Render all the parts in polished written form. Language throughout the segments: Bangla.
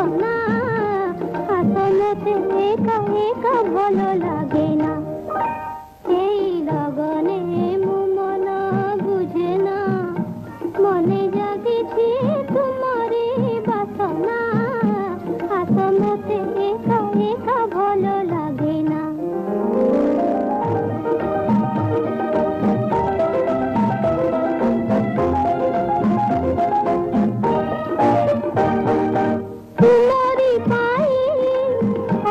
বাসনা আসলতে একা একা ভালো লাগে না এই লগনে মন বুঝে না মনে জাগিছে তোমারে বাসনা আসলতে একা একা ভালো লাগে না तुम्हारी पाई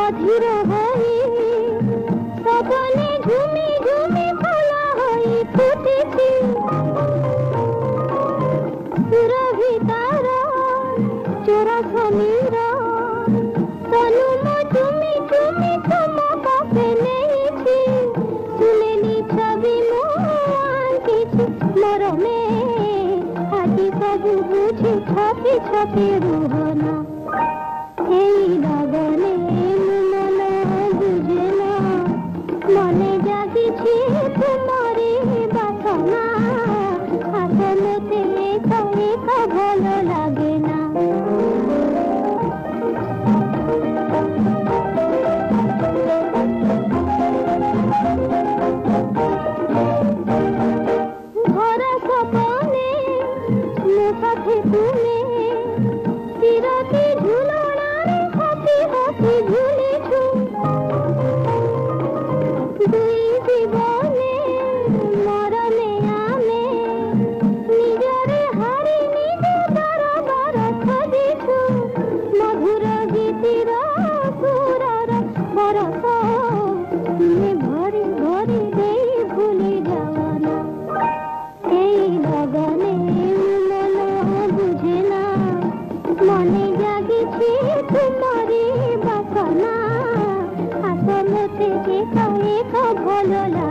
अधीर हई सपने झुमी झुमी फला हई फुटेছি सुरभितार चोरा समीर तनु मो चुमी चुमी तुम पापे नेछि सुनेली छवि मो आंकिछि मोर में आदि सब बुझी छपी छपी रुहना এই লগনে মন বুঝে না মনে জাগিছে তোমারে বাসনা আসলতে একা একা ভালো লাগে না ভরা সপনে মো সাথে তুমি চিরতি ঝুলনারে হাসি হাসি ঝুলিছু দুই জীবনে মরণে আমি নিজরে হারি নিজে দরবার খোঁজিছু মধুর গীতির সুরর বরষ তুমি ভরি ভরি দেই ভুলি যাও না এই লগনে মন বুঝে না মনে জাগিছে তোমারে বাসনা আসলতে একা একা ভালো লাগে